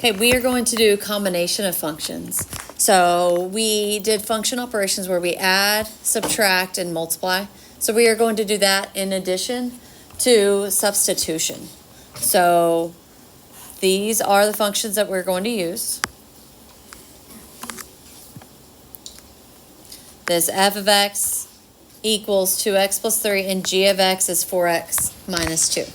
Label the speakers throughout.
Speaker 1: Okay, we are going to do combination of functions. So we did function operations where we add, subtract, and multiply. So we are going to do that in addition to substitution. So these are the functions that we're going to use. This f of x equals 2x plus 3, and g of x is 4x minus 2.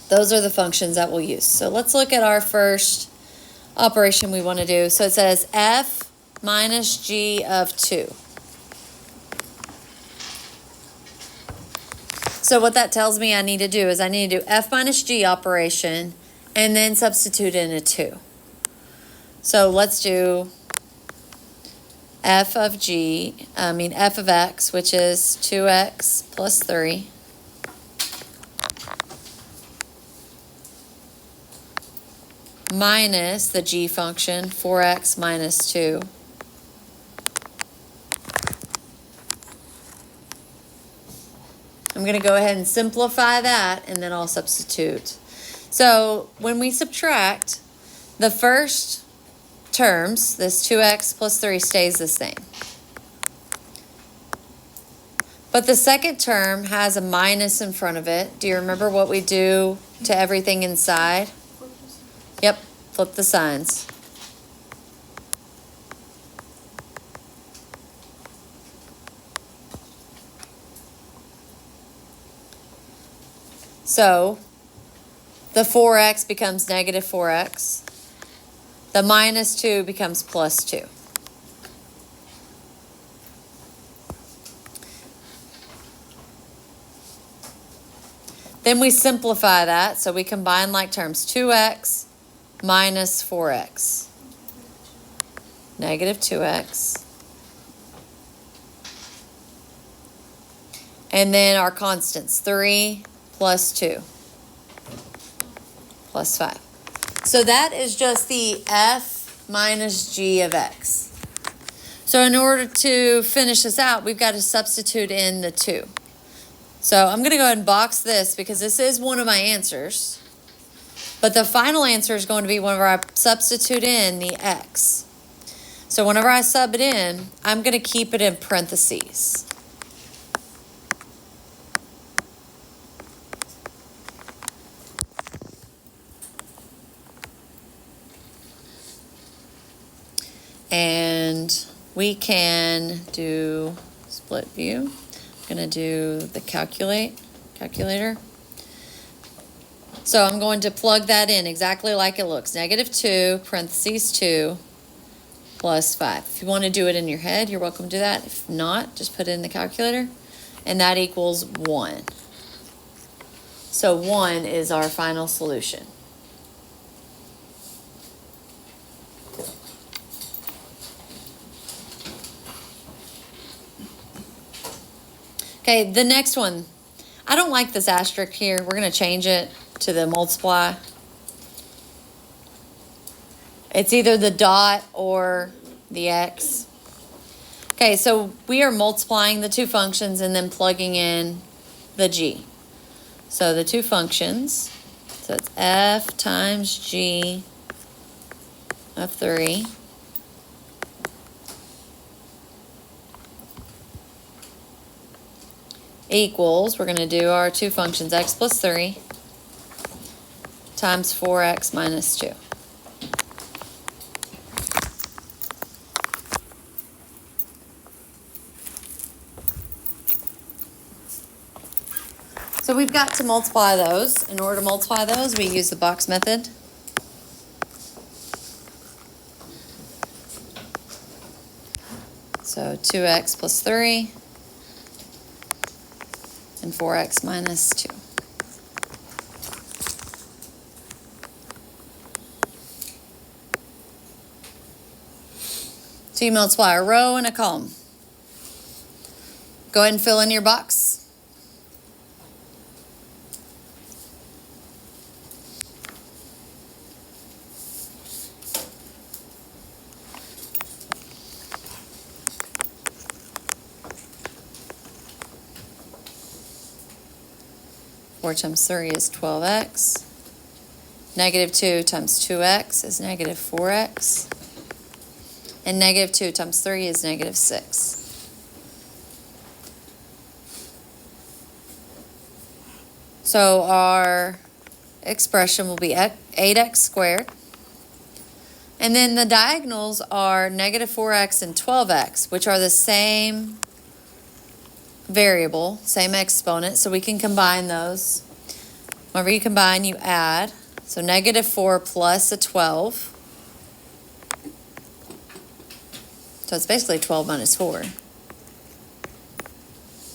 Speaker 1: Those are the functions that we'll use. So let's look at our first operation we want to do. So it says f minus g of 2. So what that tells me I need to do is I need to do f minus g operation and then substitute in a 2. So let's do f of x, which is 2x plus 3. Minus the g function, 4x minus 2. I'm going to go ahead and simplify that, and then I'll substitute. So when we subtract, the first terms, this 2x plus 3 stays the same. But the second term has a minus in front of it. Do you remember what we do to everything inside? Yep, flip the signs. So the 4x becomes negative 4x. The minus 2 becomes plus 2. Then we simplify that, so we combine like terms. 2x minus 4x. Negative 2x. And then our constants, 3 plus 2 plus 5. So that is just the f minus g of x. So in order to finish this out, we've got to substitute in the 2. So I'm going to go ahead and box this because this is one of my answers. But the final answer is going to be whenever I substitute in the x. So whenever I sub it in, I'm going to keep it in parentheses. And we can do split view. I'm going to do the calculator. So I'm going to plug that in exactly like it looks. Negative 2, parentheses 2, plus 5. If you want to do it in your head, you're welcome to do that. If not, just put it in the calculator. And that equals 1. So 1 is our final solution. Okay, the next one. I don't like this asterisk here. We're going to change it to the multiply. It's either the dot or the x. Okay, so we are multiplying the two functions and then plugging in the g. So the two functions, so it's f times g of 3 equals, we're going to do our two functions, x plus 3 times 4x minus 2. So we've got to multiply those. In order to multiply those, we use the box method. So 2x plus 3 and 4x minus 2. So you multiply a row and a column. Go ahead and fill in your box. Four times 3 is 12x. Negative 2 times 2x is negative 4x. And negative 2 times 3 is negative 6. So our expression will be 8x squared. And then the diagonals are negative 4x and 12x, which are the same variable, same exponent, so we can combine those. Whenever you combine, you add. So negative 4 plus a 12. So it's basically 12 minus 4.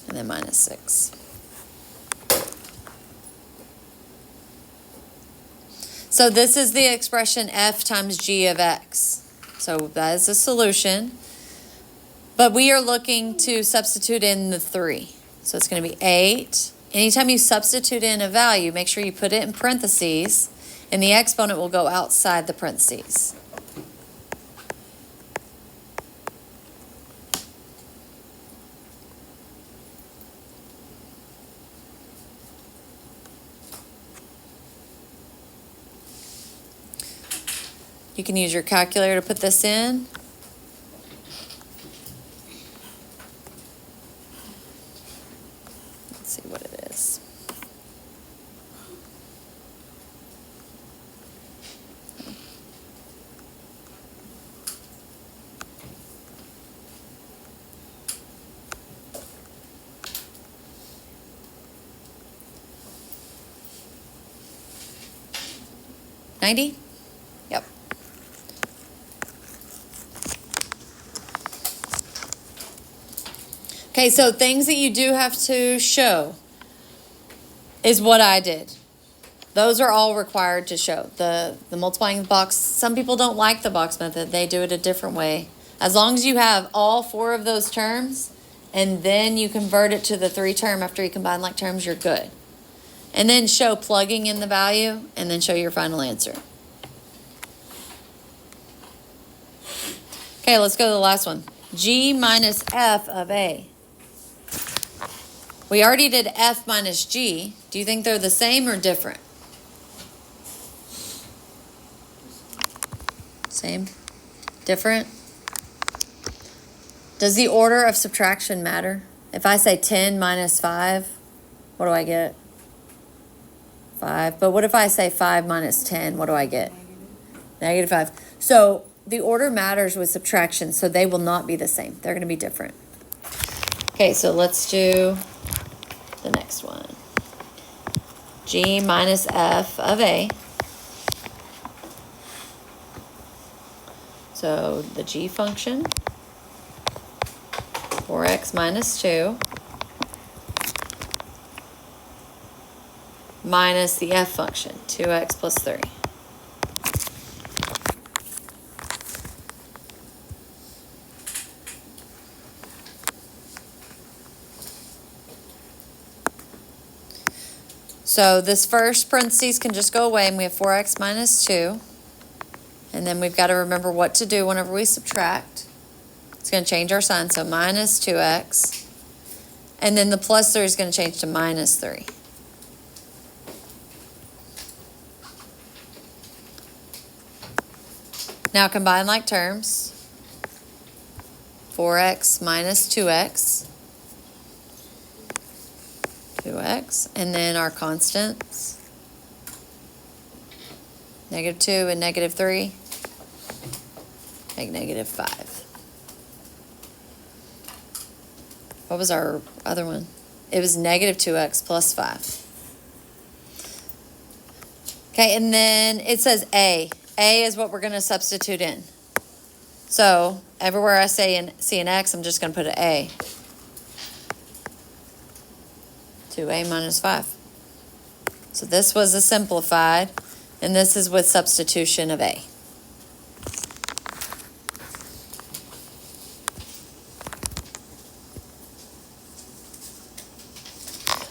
Speaker 1: And then minus 6. So this is the expression f times g of x. So that is a solution. But we are looking to substitute in the 3. So it's going to be 8. Anytime you substitute in a value, make sure you put it in parentheses, and the exponent will go outside the parentheses. You can use your calculator to put this in. Let's see what it is. $90? Yep. Okay, so things that you do have to show is what I did. Those are all required to show. The multiplying the box, some people don't like the box method. They do it a different way. As long as you have all 4 of those terms, and then you convert it to the 3 term after you combine like terms, you're good. And then show plugging in the value, and then show your final answer. Okay, let's go to the last one. G minus f of a. We already did f minus g. Do you think they're the same or different? Same? Different? Does the order of subtraction matter? If I say 10 minus 5, what do I get? 5. But what if I say 5 minus 10? What do I get? Negative 5. So the order matters with subtraction, so they will not be the same. They're going to be different. Okay, so let's do the next one. G minus f of a. So the g function, 4x minus 2, minus the f function, 2x plus 3. So this first parentheses can just go away, and we have 4x minus 2. And then we've got to remember what to do whenever we subtract. It's going to change our sign, so minus 2x. And then the plus 3 is going to change to minus 3. Now combine like terms. 4x minus 2x. 2x, and then our constants, negative 2 and negative 3, make negative 5. What was our other one? It was negative 2x plus 5. Okay, and then it says A. A is what we're going to substitute in. So everywhere I see an X, I'm just going to put an A. 2a minus 5. So this was a simplified, and this is with substitution of a.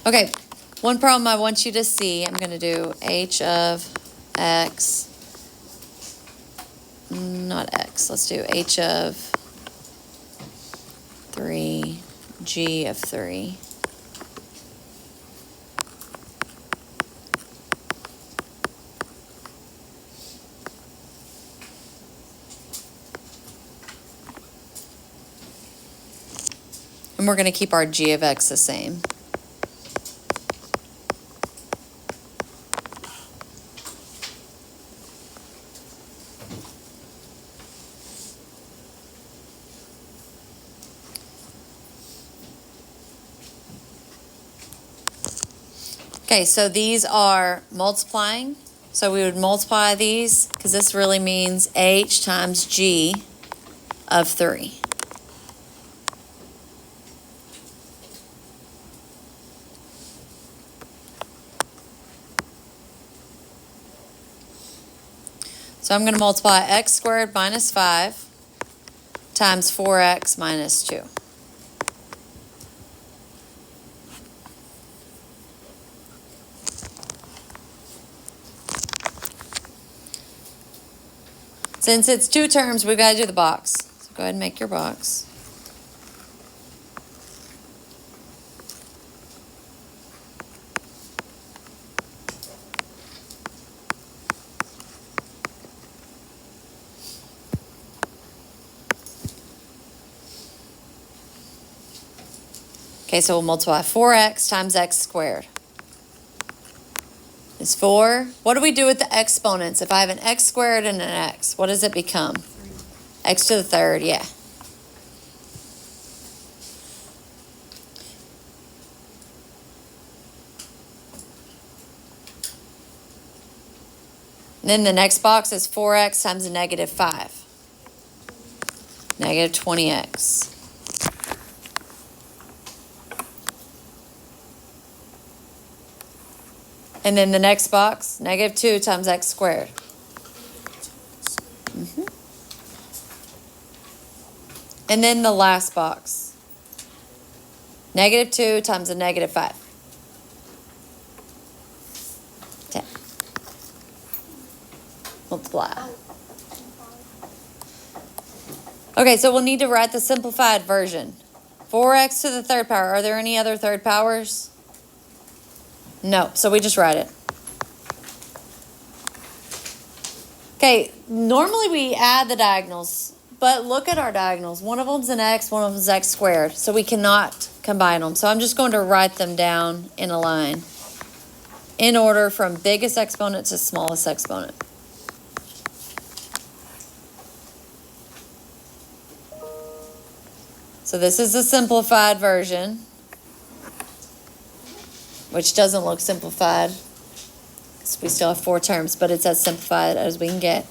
Speaker 1: Okay, one problem I want you to see, I'm going to do h of x, not x, let's do h of 3, g of 3. And we're going to keep our g of x the same. Okay, so these are multiplying. So we would multiply these because this really means h times g of 3. So I'm going to multiply x squared minus 5 times 4x minus 2. Since it's two terms, we've got to do the box. So go ahead and make your box. Okay, so we'll multiply 4x times x squared. Is 4. What do we do with the exponents? If I have an x squared and an x, what does it become? X to the third, yeah. And then the next box is 4x times a negative 5. Negative 20x. And then the next box, negative 2 times x squared. And then the last box, negative 2 times a negative 5. 10. Multiply. Okay, so we'll need to write the simplified version. 4x to the third power. Are there any other third powers? No, so we just write it. Okay, normally we add the diagonals, but look at our diagonals. One of them's an x, one of them's x squared, so we cannot combine them. So I'm just going to write them down in a line in order from biggest exponent to smallest exponent. So this is the simplified version, which doesn't look simplified because we still have 4 terms, but it's as simplified as we can get.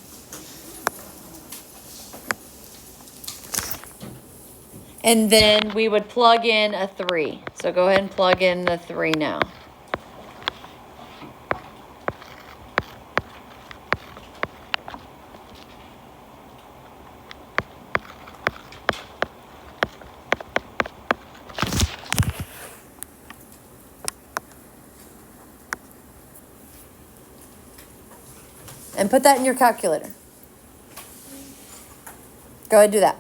Speaker 1: And then we would plug in a 3. So go ahead and plug in the 3 now. And put that in your calculator. Go ahead and do that.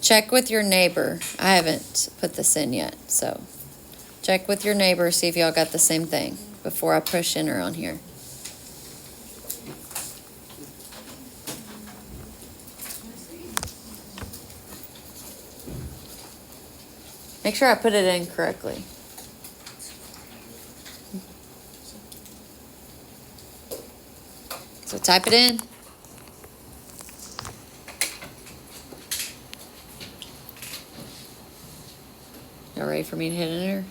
Speaker 1: Check with your neighbor. I haven't put this in yet, so check with your neighbor, see if y'all got the same thing before I push enter on here. Make sure I put it in correctly. So type it in. Y'all ready for me to hit enter?